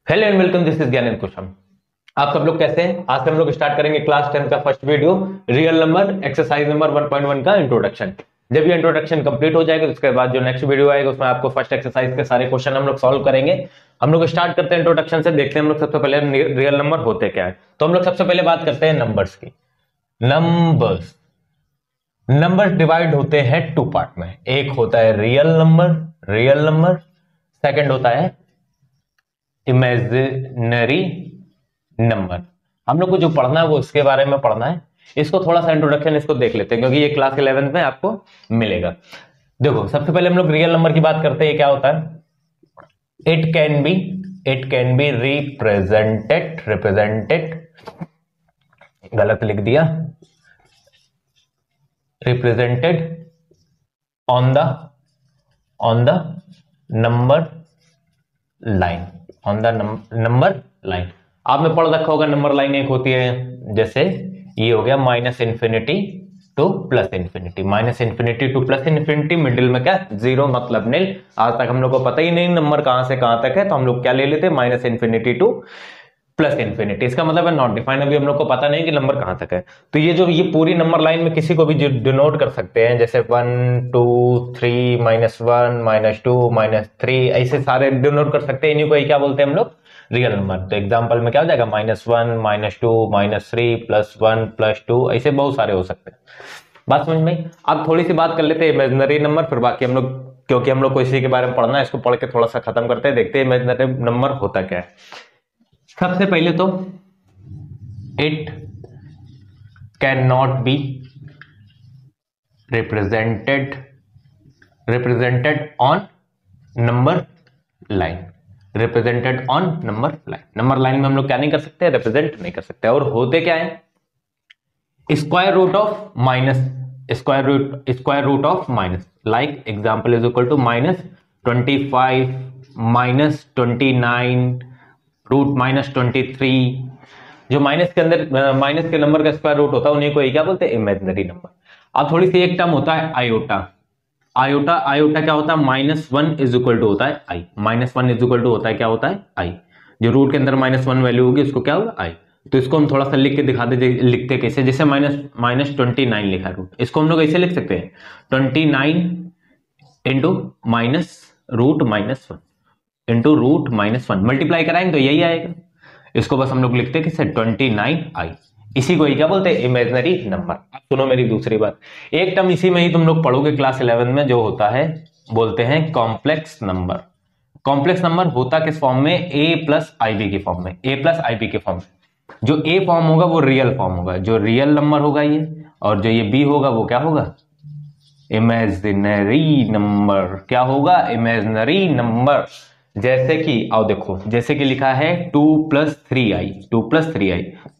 Hello and welcome, this is Gyanendra Kusham. आप सब लोग कैसे हैं? आज से हम लोग स्टार्ट करेंगे क्लास 10 का first video, real number exercise number 1.1 का इंट्रोडक्शन। जब ये इंट्रोडक्शन कंप्लीट हो जाएगा तो उसके बाद जो नेक्स्ट वीडियो आएगा उसमें आपको फर्स्ट एक्सरसाइज के सारे क्वेश्चन हम लोग सॉल्व करेंगे। हम लोग स्टार्ट करते हैं इंट्रोडक्शन से, देखते हैं हम लोग सबसे पहले रियल नंबर होते क्या है। तो हम लोग सबसे पहले बात करते हैं नंबर्स की। नंबर्स डिवाइड होते हैं टू पार्ट में। एक होता है रियल नंबर, सेकंड होता है इमेजिनरी नंबर। हम लोग को जो पढ़ना है वो इसके बारे में पढ़ना है। इसको थोड़ा सा इंट्रोडक्शन इसको देख लेते हैं क्योंकि ये क्लास 11 में आपको मिलेगा। देखो, सबसे पहले हम लोग रियल नंबर की बात करते हैं। क्या होता है? इट कैन बी रिप्रेजेंटेड, गलत लिख दिया, represented on the number line, number line. आपने पढ़ रखा होगा नंबर लाइन एक होती है, जैसे ये हो गया minus infinity two plus infinity, minus infinity two plus infinity, middle में क्या? जीरो, मतलब नील। आज तक हम लोग को पता ही नहीं नंबर कहां से कहां तक है, तो हम लोग क्या ले लेते? Minus infinity two plus infinity. इसका मतलब है नॉट डिफाइंड। अभी हम लोग को पता नहीं कि नंबर कहां तक है, तो ये पूरी नंबर लाइन में किसी को भी डिनोट कर सकते हैं, जैसे 1 2 3 -1 -2 -3, ऐसे सारे डिनोट कर सकते हैं। इन्हीं को क्या बोलते हैं हम लोग? Real number. तो एग्जांपल में क्या हो जाएगा? -1 -2 -3 +1 +2, ऐसे बहुत सारे हो सकते हैं। बात समझ में? अब थोड़ी सी बात कर लेते हैं इमेजिनरी नंबर, फिर बाकी हम लोग, क्योंकि हम लोग को इसी के बारे में पढ़ना है, इसको पढ़ के थोड़ा सा खत्म करते हैं, देखते हैं इमेजिनरी नंबर होता क्या है। सबसे पहले तो it can not be represented on number line, represented on number line. Number line में हम लोग क्या नहीं कर सकते? रिप्रेजेंट नहीं कर सकते। और होते क्या है? Square root of minus, like example is equal to -25 -29 √-23। जो माइनस के अंदर माइनस के नंबर का स्क्वायर रूट होता है उन्हीं को क्या बोलते हैं? Imaginary number. अब थोड़ी सी एक टर्म होता है आयोटा। आयोटा क्या होता है? -1 इज इक्वल टू होता है आई। -1 इज इक्वल टू होता है क्या? होता है आई। जो रूट के अंदर -1 वैल्यू होगी उसको क्या होगा? आई। तो इसको हम थोड़ा सा लिख के दिखा दे, लिखते कैसे? जैसे -29 लिखा है रूट, इसको हम लोग ऐसे लिख सकते हैं 29 इंटू -√-1 इंटू √-1, मल्टीप्लाई कराएंगे तो यही आएगा। इसको बस हम लोग लिखते हैं कि 29i। इसी को ही क्या बोलते हैं? Imaginary number. अब सुनो मेरी दूसरी बात, एक टर्म इसी में ही तुम लोग पढ़ोगे क्लास 11 में, जो होता है बोलते हैं कॉम्प्लेक्स नंबर। कॉम्प्लेक्स नंबर होता किस फॉर्म में? a+ib की फॉर्म में, a+ib के फॉर्म में। जो a फॉर्म होगा वो रियल फॉर्म होगा, जो रियल नंबर होगा ये, और जो ये b होगा वो क्या होगा? Imaginary number. क्या होगा? Imaginary number. जैसे कि आओ देखो, जैसे कि लिखा है 2 + 3i,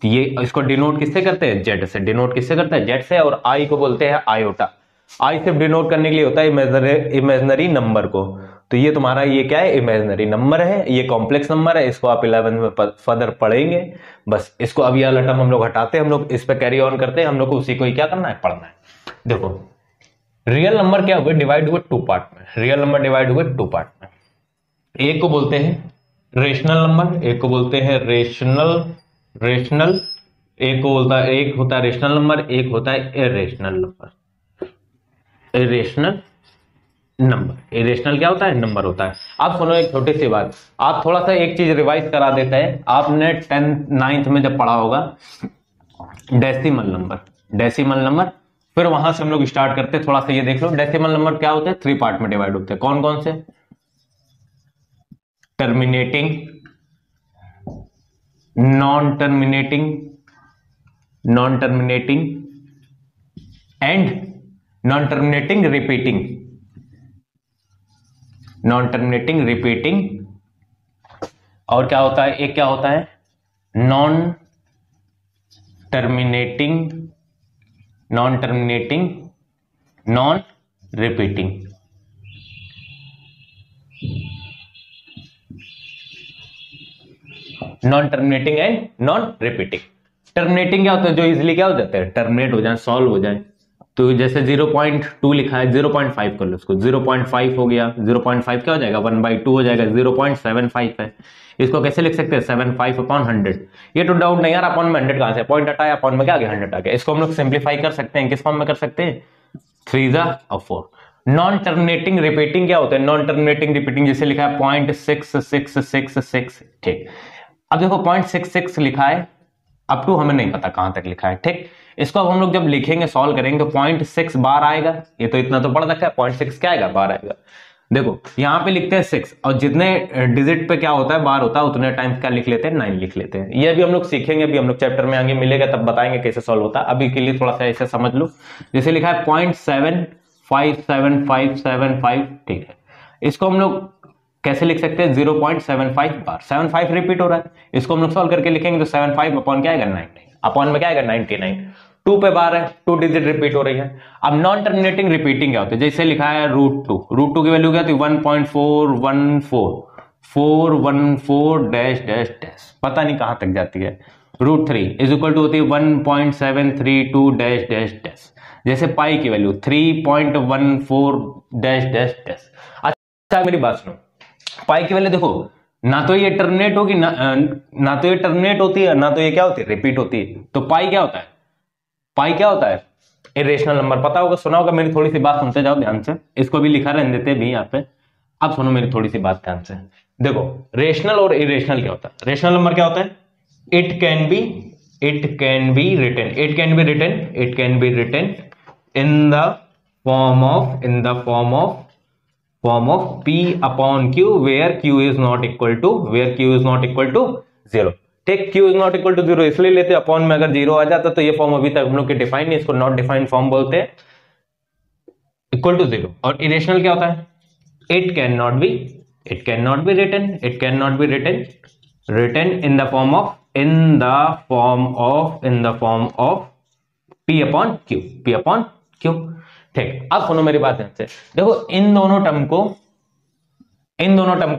तो ये इसको डिनोट किससे करते हैं? जेड से। डिनोट किससे करते हैं? जेड से। और आई को बोलते हैं आयोटा। आई सिर्फ डिनोट करने के लिए होता है इमेजिनरी नंबर को। तो ये तुम्हारा ये क्या है? इमेजिनरी नंबर है, ये कॉम्प्लेक्स नंबर है। इसको आप 11 में फर्दर पढ़ेंगे। बस इसको अब ये वाला टर्म हम लोग हटाते हैं, हम लोग इस पे कैरी ऑन करते हैं। हम लोग को उसी को ही क्या करना है? पढ़ना है। देखो, रियल नंबर क्या हुए? डिवाइड हुए टू पार्ट में। रियल नंबर डिवाइड हुए टू पार्ट में। एक को बोलते हैं रेशनल नंबर, एक को बोलते हैं रेशनल, एक को बोलता है, एक होता है रेशनल नंबर, एक होता है इरेशनल नंबर। इरेशनल क्या होता है? नंबर होता है। आप सुनो एक छोटी सी बात, आप थोड़ा सा एक चीज रिवाइज करा देते हैं। आपने 10th 9th में जब पढ़ा होगा डेसिमल नंबर, फिर वहां से हम लोग स्टार्ट करते हैं। थोड़ा सा ये देख लो, डेसिमल नंबर क्या होते हैं? 3 पार्ट में डिवाइड होते हैं। कौन कौन से? Terminating, non terminating and non terminating repeating. और क्या होता है? एक क्या होता है? Non terminating non repeating. Non terminating and non repeating. Terminating क्या होता है? जो इजिली क्या हो जाता है? टर्मिनेट हो जाए, सॉल्व हो जाए। तो जैसे 0.2 लिखा है, 0.5 कर लो उसको, 0.5 हो गया, 0.5 क्या हो जाएगा, 1/2 हो जाएगा, 0.75 है। इसको कैसे लिख सकते हैं, 75 अपॉन 100। ये तो डाउट नहीं यार, अपॉन में 100 कहां से, पॉइंट हटाया, अपॉन में क्या आ गया, 100 आ गया। इसको हम लोग सिंप्लीफाई कर सकते हैं, किस फॉर्म में कर सकते हैं, 3 ज़ा 4। नॉन टर्मिनेटिंग रिपीटिंग क्या होता है, नॉन टर्मिनेटिंग रिपीटिंग जैसे लिखा है 0.6666, ठीक। अब देखो 0.66 लिखा है, अप टू हमें नहीं पता कहां तक लिखा है, ठीक। इसको अब हम लोग जब लिखेंगे, सॉल्व करेंगे तो 0.6 बार आएगा, ये तो इतना तो पढ़ रखा है, 0.6 क्या आएगा, बार आएगा। देखो यहां पे लिखते हैं 6, और जितने डिजिट पे क्या होता है, बार होता है, उतने टाइम्स क्या लिख लेते हैं, 9 लिख लेते हैं। ये भी हम लोग सीखेंगे, अभी हम लोग चैप्टर में आगे मिलेगा तब बताएंगे कैसे सॉल्व होता है। अभी के लिए थोड़ा सा ऐसे समझ लो, जैसे लिखा है 0.75775, ठीक है। इसको हम लोग कैसे लिख सकते हैं, 0.75 बार, 75 रिपीट हो रहा है, इसको हम लोग सॉल्व करके लिखेंगे तो 75 अपॉन क्या आएगा, 99, अपॉन में क्या आएगा, 99। 2 पे बार है, 2 डिजिट रिपीट हो रही है। अब नॉन टर्मिनेटिंग रिपीटिंग क्या होती है, जैसे लिखा है √2 की वैल्यू क्या होती है, 1.414 डैश डैश डैश, पता नहीं कहां तक जाती है। √3 इज इक्वल टू होती है 1.732 डैश डैश डैश। जैसे पाई की वैल्यू 3.14 डैश डैश डैश। अच्छा मेरी बात सुनो, पाई की वैल्यू देखो, ना तो ये टर्मिनेट होगी, ना तो ये टर्मिनेट होती है, ना तो ये क्या होती है, रिपीट होती है। तो पाई क्या होता है, पाई क्या होता है, इरेशनल नंबर। पता होगा, सुना होगा, मेरी थोड़ी सी बात सुनते जाओ ध्यान से, इसको भी लिखा रहने देते भी यहाँ पे। अब सुनो मेरी थोड़ी सी बात ध्यान से, देखो रेशनल और इरेशनल क्या होता है। रेशनल नंबर क्या होता है, it can be written in the form of P upon Q where Q is not equal to 0, ठीक। Q is not equal to 0 इसलिए लेते, अपॉन में अगर 0 आ जाता तो ये फॉर्म अभी तक हम लोग के डिफाइन नहीं, इसको नॉट डिफाइंड फॉर्म बोलते हैं, इक्वल टू 0। और इरेशनल क्या होता है, it can not be written in the form of P upon Q, ठीक। अब सुनो मेरी बात ध्यान से, देखो इन दोनों टर्म को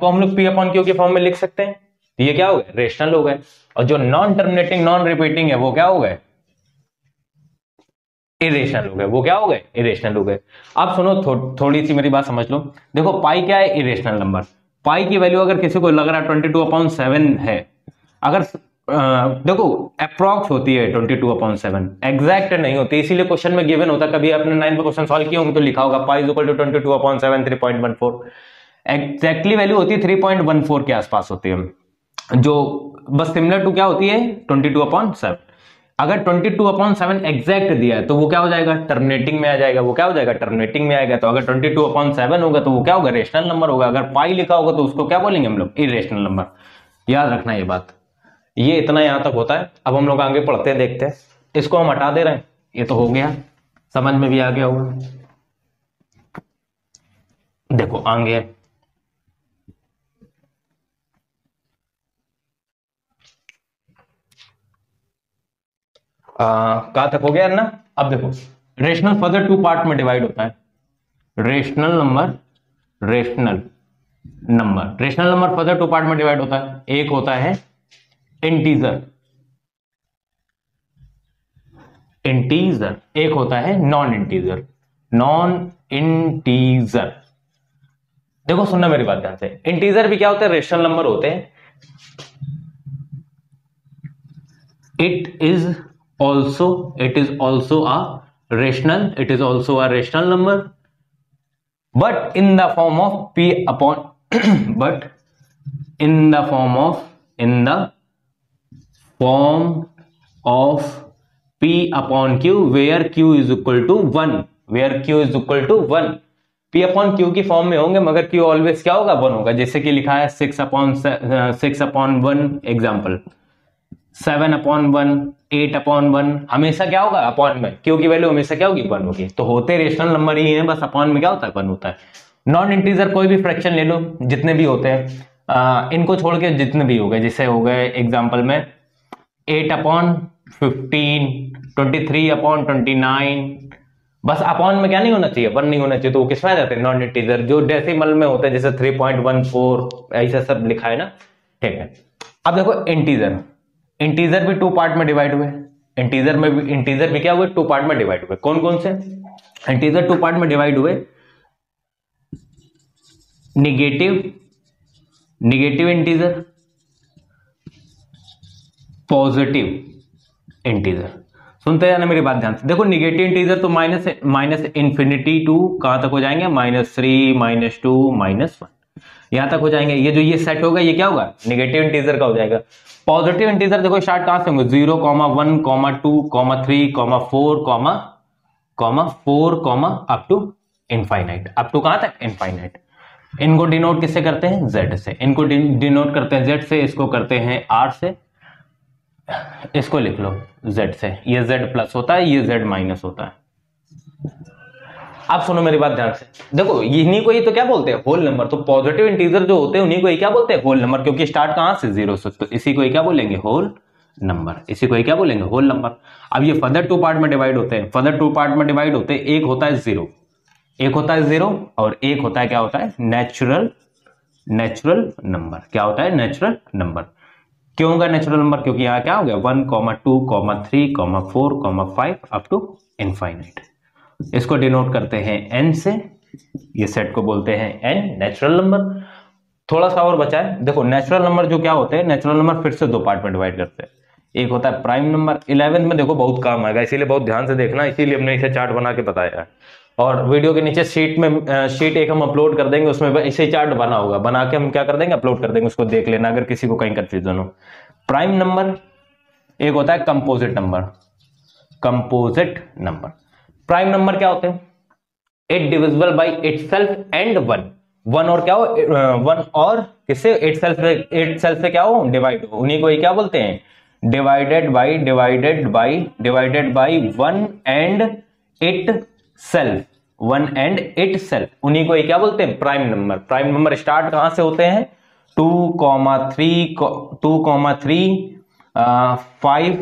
हम लोग P अपॉन Q के फॉर्म में लिख सकते हैं। ये क्या हो गए, रेशनल हो गए। और जो नॉन टर्मिनेटिंग नॉन रिपीटिंग है वो क्या हो गए, इरेशनल हो गए। अब सुनो थोड़ी सी मेरी बात समझ लो, देखो पाई क्या है, इरेशनल नंबर। पाई की वैल्यू अगर किसी को लग रहा है 22/7 है, अगर देखो अप्रॉक्स होती है 22/7, एग्जैक्ट नहीं होती, इसीलिए क्वेश्चन में गिवन होता। कभी आपने 9 पे क्वेश्चन सॉल्व किए होंगे तो लिखा होगा pi is equal to 22/7 3.14, exactly value होती है 3.14 के आसपास होती है, जो बस सिमिलर टू क्या होती है 22/7। अगर 22/7 एग्जैक्ट दिया है तो वो क्या हो जाएगा, टर्मिनेटिंग में आ जाएगा, टर्मिनेटिंग में आएगा। तो अगर 22/7 होगा तो वो क्या होगा, रेशनल नंबर होगा। अगर पाई लिखा होगा तो उसको क्या बोलेंगे हम लोग, इरेशनल नंबर। याद रखना ये बात, ये इतना यहां तक होता है। अब हम लोग आगे पढ़ते हैं, देखते हैं। इसको हम हटा दे रहे हैं, ये तो हो गया, समझ में भी आ गया होगा। देखो आगे कहां तक हो गया ना। अब देखो रेशनल फर्दर 2 पार्ट में डिवाइड होता है। रेशनल नंबर फर्दर 2 पार्ट में डिवाइड होता है। एक होता है इंटीजर, एक होता है नॉन इंटीजर। देखो सुनना मेरी बात ध्यान से, इंटीजर भी क्या होते हैं, रेशनल नंबर होते हैं। It is also a rational number, but in the form of P upon Q where Q is equal to 1, P upon Q की फॉर्म में होंगे, मगर Q ऑलवेज क्या होगा, 1 होगा। जैसे कि लिखा है 6/1 एग्जाम्पल, 7/1, 8/1, हमेशा क्या होगा, अपॉन में Q की वैल्यू हमेशा क्या होगी, 1 होगी। तो होते रेशनल नंबर ही हैं, बस अपॉन में क्या होता है, 1 होता है। नॉन इंटीजर कोई भी फ्रैक्शन ले लो, जितने भी होते हैं, इनको छोड़ के जितने भी हो गए, जैसे हो गए एग्जाम्पल में 8/15, 23/29, बस अपॉन में क्या नहीं होना चाहिए, 1 नहीं होना चाहिए। तो वो किसमें आ जाते हैं, नॉन इंटीजर। जो डेसिमल में होते हैं, जैसे 3.14 ऐसा सब लिखा है ना, ठीक है। अब देखो इंटीजर भी 2 पार्ट में डिवाइड हुए। इंटीजर भी क्या हुए, 2 पार्ट में डिवाइड हुए। कौन कौन से, इंटीजर टू पार्ट में डिवाइड हुए, नेगेटिव इंटीजर, पॉजिटिव इंटीजर। सुनते जाना मेरी बात ध्यान से। देखो निगेटिव इंटीजर तो माइनस इंफिनिटी टू कहां तक हो जाएंगे, -3, -2, -1 यहां तक हो जाएंगे। ये जो ये सेट होगा ये क्या होगा, निगेटिव इंटीजर का हो जाएगा। पॉजिटिव इंटीजर देखो स्टार्ट कहां से होंगे, 0, 1, 2, 3, 4 up to infinite. Up to कहां तक, इनफाइनाइट। इनको डिनोट किससे करते हैं, जेड से। इनको डिनोट करते हैं जेड से, इसको करते हैं आर से। इसको लिख लो z से, ये z प्लस होता है, ये z माइनस होता है। अब सुनो मेरी बात ध्यान से। देखो इन्हीं को ही तो क्या बोलते हैं, होल नंबर। तो पॉजिटिव इंटीजर जो होते हैं उन्हीं को ही क्या बोलते हैं, होल नंबर, क्योंकि स्टार्ट कहां से, 0 से। तो इसी को ही क्या बोलेंगे, होल नंबर। इसी को ही क्या बोलेंगे, होल नंबर। अब ये फर्दर टू पार्ट में डिवाइड होते हैं, फर्दर टू पार्ट में डिवाइड होते हैं। एक होता है 0, एक होता है 0 और एक होता है क्या होता है, नेचुरल नंबर। क्या होता है, नेचुरल नंबर। क्यों होगा नेचुरल नंबर, क्योंकि यहां क्या हो गया 1, 2, 3, 4, 5 अप टू इनफाइनाइट। इसको डिनोट करते हैं n से, ये सेट को बोलते हैं n, नेचुरल नंबर। थोड़ा सा और बचा है। देखो नेचुरल नंबर जो क्या होते हैं, नेचुरल नंबर फिर से दो पार्ट में डिवाइड करते हैं। एक होता है प्राइम नंबर। 11th में देखो बहुत काम आएगा, इसीलिए बहुत ध्यान से देखना, इसीलिए हमने इसे चार्ट बना के बताया है। और वीडियो के नीचे शीट एक हम अपलोड कर देंगे, उसमें इसे चार्ट बना होगा, बना के हम क्या कर देंगे, अपलोड कर देंगे, उसको देख लेना अगर किसी को कहीं कंफ्यूजन हो। प्राइम नंबर, एक होता है कंपोजिट नंबर। प्राइम नंबर क्या होते हैं, it divisible by itself and 1 और क्या हो, 1 और किससे, इटसेल्फ से क्या हो, डिवाइड हो। उन्हीं को ही क्या बोलते हैं, डिवाइडेड बाई 1 एंड इटसेल्फ, उन्हीं को ही क्या बोलते हैं, prime number. Prime number start कहां से होते हैं, 2, 3, 5,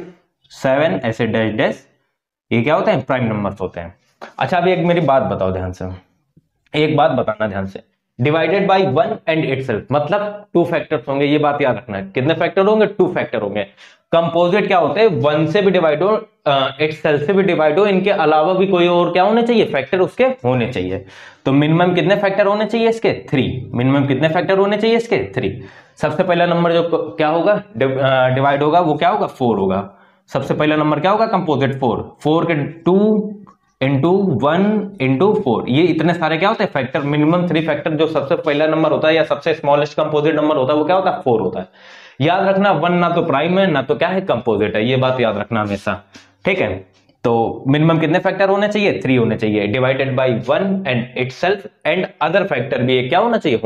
7 ऐसे डैश, ये क्या होते हैं, प्राइम नंबर्स होते हैं। अच्छा अभी एक मेरी बात बताओ ध्यान से, एक बात बताना ध्यान से। डिवाइडेड बाई 1 एंड इटसेल्फ मतलब 2 फैक्टर्स होंगे, ये बात याद रखना है। कितने फैक्टर होंगे, 2 फैक्टर होंगे। कंपोजिट क्या होते हैं, 1 से भी डिवाइड हो, इटसेल्फ से भी डिवाइड हो, इनके अलावा भी कोई और क्या होने चाहिए, फैक्टर उसके होने चाहिए। तो मिनिमम कितने फैक्टर होने चाहिए इसके, 3। मिनिमम कितने फैक्टर होने चाहिए इसके, 3। सबसे पहला नंबर जो क्या होगा, डिवाइड होगा, वो क्या होगा, 4 होगा। सबसे पहला नंबर क्या होगा, कंपोजिट 4 के 2 इंटू 1 इंटू 4, ये इतने सारे क्या होते हैं फैक्टर। मिनिमम 3 फैक्टर जो सबसे पहला नंबर होता है या सबसे स्मॉलेस्ट कंपोजिट नंबर होता है वो क्या होता है, 4 होता है। याद रखना 1 ना तो प्राइम है ना तो क्या है, कंपोजिट है, ये बात याद रखना हमेशा, ठीक है। तो मिनिमम कितने फैक्टर होने चाहिए, 3 होने चाहिए। Divided by 1 and itself and other factor भी क्या होना चाहिए,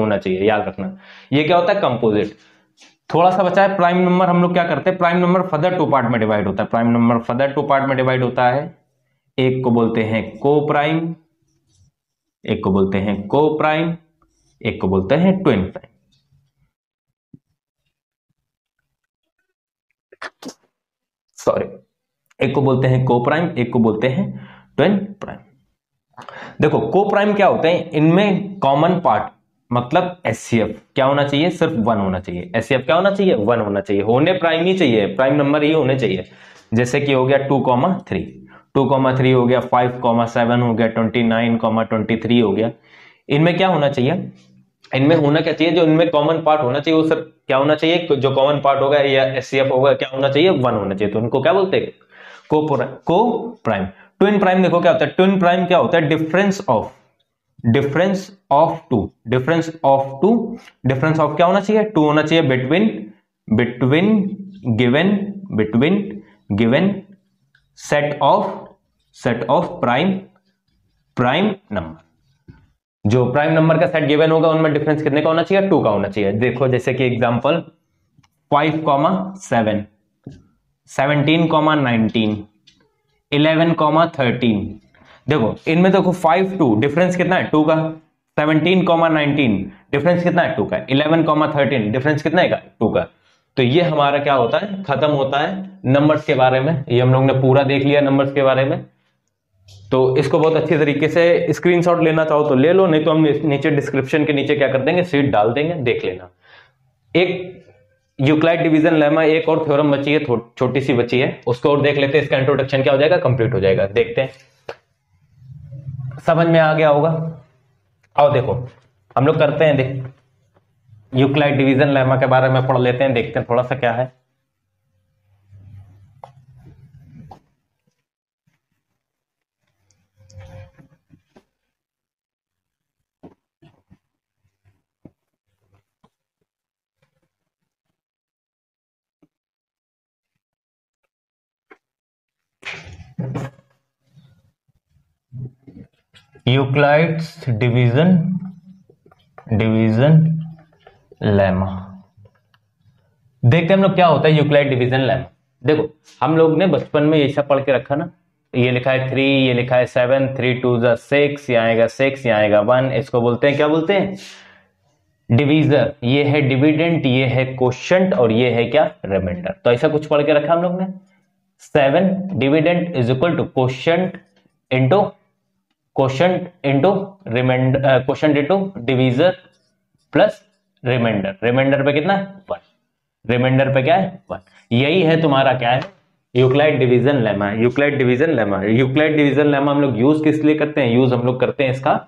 याद रखना। ये क्या होता है, कंपोजिट। थोड़ा सा बचा है प्राइम नंबर। हम लोग क्या करते हैं, प्राइम नंबर फर्दर 2 पार्ट में डिवाइड होता है। प्राइम नंबर फर्दर 2 पार्ट में डिवाइड होता है। एक को बोलते हैं को प्राइम, एक को बोलते हैं को प्राइम, एक को बोलते हैं ट्विन प्राइम। सॉरी, एक को बोलते हैं को प्राइम, एक को बोलते हैं ट्विन प्राइम। देखो को प्राइम क्या होते हैं, इनमें कॉमन पार्ट मतलब एचसीएफ क्या होना चाहिए, सिर्फ 1 होना चाहिए। एचसीएफ क्या होना चाहिए, 1 होना चाहिए। होने प्राइम ही चाहिए, प्राइम नंबर ही होने चाहिए। जैसे कि हो गया 2,3, 2,3 हो गया, 5,7 हो गया, 29,23 हो गया। इनमें क्या होना चाहिए, इनमें होना क्या चाहिए, जो इनमें कॉमन पार्ट होना चाहिए वो सब क्या होना चाहिए, जो कॉमन पार्ट होगा या एचसीएफ होगा क्या होना चाहिए, 1 होना चाहिए। तो उनको क्या बोलते हैं, को प्राइम। ट्विन प्राइम देखो क्या होता है, ट्विन प्राइम क्या होता है, difference of two. Difference of क्या होना चाहिए, 2 होना चाहिए between given set of prime number. जो प्राइम नंबर का सेट गिवन होगा उनमें डिफरेंस कितने का होना चाहिए, 2 का होना चाहिए। देखो जैसे कि एग्जांपल 5,7, 17,19, 11,13। देखो इनमें देखो 5, 2 डिफरेंस कितना है, 2 का। 17,19 डिफरेंस कितना है, 2 का। 11,13 डिफरेंस कितना है, 2 का। तो ये हमारा क्या होता है, खत्म होता है नंबर्स के बारे में। ये हम लोग ने पूरा देख लिया नंबर्स के बारे में। तो इसको बहुत अच्छी तरीके से स्क्रीनशॉट लेना चाहो तो ले लो, नहीं तो हम नीचे डिस्क्रिप्शन के नीचे क्या कर देंगे, शीट डाल देंगे, देख लेना। एक यूक्लाइड डिवीजन लेमा, एक और थ्योरम बची है, छोटी सी बची है, उसको और देख लेते हैं। इसका इंट्रोडक्शन क्या हो जाएगा, कंप्लीट हो जाएगा। देखते हैं। समझ में आ गया होगा। आओ देखो हम लोग करते हैं, देख यूक्लाइड डिवीजन लेमा के बारे में पढ़ लेते हैं, देखते हैं थोड़ा सा क्या है। यूक्लाइड्स डिवीजन लेमा, देखते हैं हम लोग क्या होता है यूक्लाइड डिवीजन लेमा। देखो हम लोग ने बचपन में ये सब पढ़ के रखा ना, ये लिखा है 3, ये लिखा है 7, 3 2 6, यहाँ आएगा 6, यहाँ आएगा 1, इसको बोलते हैं, क्या बोलते हैं, डिवीजर। ये है डिविडेंट, ये है क्वोशंट और ये है क्या, रिमाइंडर। तो ऐसा कुछ पढ़ के रखा हम लोग ने। 7 dividend is equal to quotient into remainder, quotient into divisor plus remainder. Remainder पे कितना है 1, रिमाइंडर पे क्या है 1। यही है तुम्हारा क्या है, Euclid division lemma. Euclid division lemma, Euclid division lemma हम लोग यूज किस लिए करते हैं, यूज हम लोग करते हैं इसका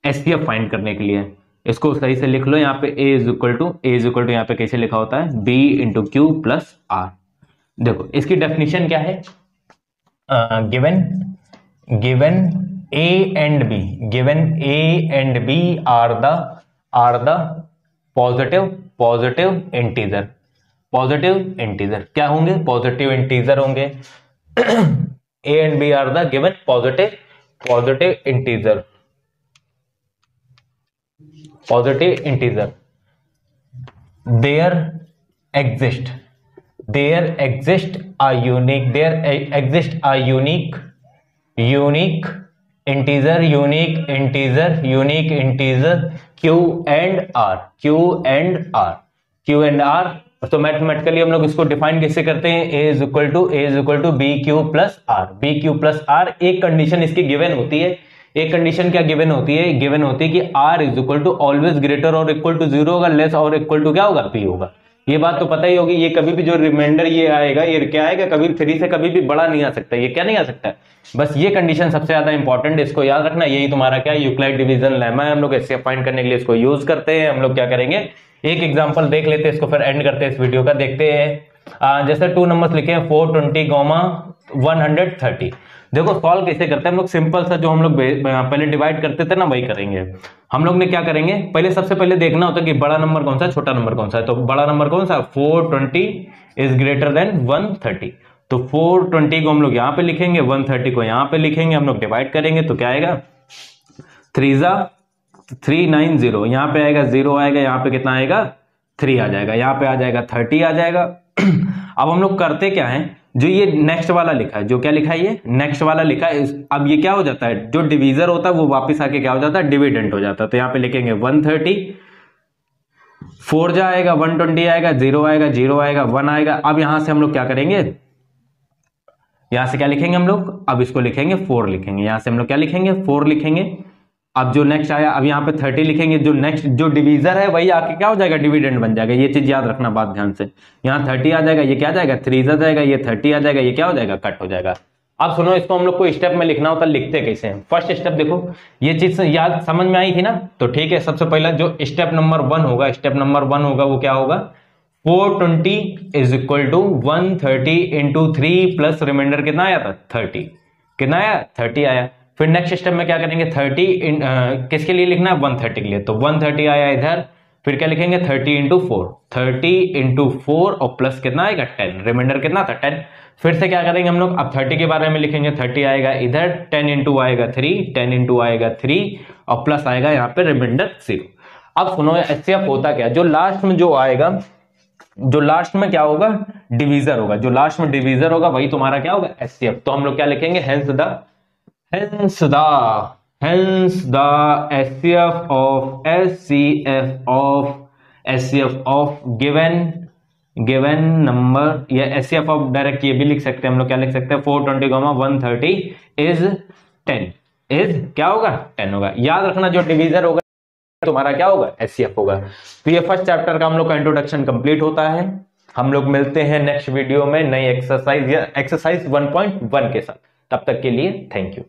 एचसीएफ फाइंड करने के लिए। इसको सही से लिख लो, यहाँ पे ए इज इक्वल टू यहाँ पे कैसे लिखा होता है, B into Q plus R. देखो इसकी डेफिनेशन क्या है, given A and B, given A and B are the positive integer, क्या होंगे, पॉजिटिव इंटीजर होंगे। A and B are the given positive integer, there exist a unique integer Q and R। तो mathematically हम लोग इसको define कैसे करते हैं, A is equal to B Q plus R. एक कंडीशन इसकी गिवन होती है, एक कंडीशन क्या गिवन होती है, गिवन होती है कि R is equal to always greater और इक्वल टू 0 होगा, लेस और इक्वल टू क्या होगा, P होगा। ये बात तो पता ही होगी। ये कभी भी जो रिमाइंडर ये आएगा, ये क्या आएगा, कभी 3 से कभी भी बड़ा नहीं आ सकता। ये क्या नहीं आ सकता, बस ये कंडीशन सबसे ज्यादा इंपॉर्टेंट है, इसको याद रखना। यही तुम्हारा क्या यूक्लाइड डिवीजन लेमा है। हम लोग एचसीएफ फाइंड करने के लिए इसको यूज करते हैं। हम लोग क्या करेंगे, एक एग्जांपल देख लेते हैं, इसको फिर एंड करते हैं इस वीडियो का। देखते हैं जैसे 2 नंबर्स लिखे हैं 420, 130। देखो सॉल्व कैसे करते हैं हम लोग, सिंपल सा जो हम लोग पहले डिवाइड करते थे ना वही करेंगे। हम लोग ने क्या करेंगे, पहले सबसे पहले देखना होता है कि बड़ा नंबर कौन सा है, छोटा नंबर कौन सा है। तो बड़ा नंबर कौन सा, 420 इज ग्रेटर देन 130। तो 420 को हम लोग यहाँ पे लिखेंगे, 130 को यहाँ पे लिखेंगे, हम लोग डिवाइड करेंगे तो क्या आएगा, 390, यहाँ पे आएगा 0 आएगा, यहाँ पे कितना आएगा 3 आ जाएगा, यहाँ पे आ जाएगा 30 आ जाएगा। अब हम लोग करते क्या है, जो ये नेक्स्ट वाला लिखा है, जो क्या लिखा है, ये नेक्स्ट वाला लिखा है। अब ये क्या हो जाता है, जो डिवीजर होता है वो वापस आके क्या हो जाता है, डिविडेंट हो जाता है। तो यहाँ पे लिखेंगे 130, 4 जाएगा, 120 आएगा, 0 आएगा, 0 आएगा, 1 आएगा। अब यहां से हम लोग क्या करेंगे, यहां से क्या लिखेंगे हम लोग, अब इसको लिखेंगे 4 लिखेंगे, यहां से हम लोग क्या लिखेंगे 4 लिखेंगे। अब जो नेक्स्ट आया, अब यहाँ पे 30 लिखेंगे, जो नेक्स्ट जो डिवीजर है वही आके क्या हो जाएगा, डिविडेंड बन जाएगा। ये चीज याद रखना, बात ध्यान से। यहाँ 30 आ जाएगा, ये क्या आ जाएगा 3 आ जाएगा, ये 30 आ जाएगा, ये क्या हो जाएगा, कट हो जाएगा। अब सुनो, इसको हम लोग को स्टेप में लिखना होता है, लिखते कैसे हैं। फर्स्ट स्टेप देखो, ये चीज याद समझ में आई थी ना, तो ठीक है। सबसे पहला जो स्टेप नंबर 1 होगा, स्टेप नंबर 1 होगा वो क्या होगा, 420 is equal to 130 into 3 plus remainder कितना आया था 30, कितना आया 30 आया। फिर नेक्स्ट स्टेप में क्या करेंगे, 30 किसके लिए लिखना है, 130 के लिए। तो 130 आया इधर, फिर क्या लिखेंगे 30 इंटू 4, 30 इंटू 4 और प्लस कितना आएगा 10, रिमाइंडर कितना था 10। फिर से क्या करेंगे हम लोग, अब 30 के बारे में लिखेंगे, 30 आएगा इधर, 10 इंटू आएगा 3, 10 इंटू आएगा 3 और प्लस आएगा यहाँ पे रिमाइंडर 0। अब सुनो एचसीएफ होता क्या, जो लास्ट में जो आएगा, जो लास्ट में क्या होगा, डिवीजर होगा, जो लास्ट में डिवीजर होगा वही तुम्हारा क्या होगा एचसीएफ। तो हम लोग क्या लिखेंगे, hence the HCF of given number, या HCF of डायरेक्ट ये भी लिख सकते हैं हम लोग, क्या लिख सकते हैं 420, 130 इज 10, इज क्या होगा 10 होगा। याद रखना जो डिवीजर होगा तुम्हारा क्या होगा HCF होगा। तो ये फर्स्ट चैप्टर का हम लोग का इंट्रोडक्शन कंप्लीट होता है। हम लोग मिलते हैं नेक्स्ट वीडियो में नई एक्सरसाइज या एक्सरसाइज 1.1 के साथ। तब तक के लिए थैंक यू।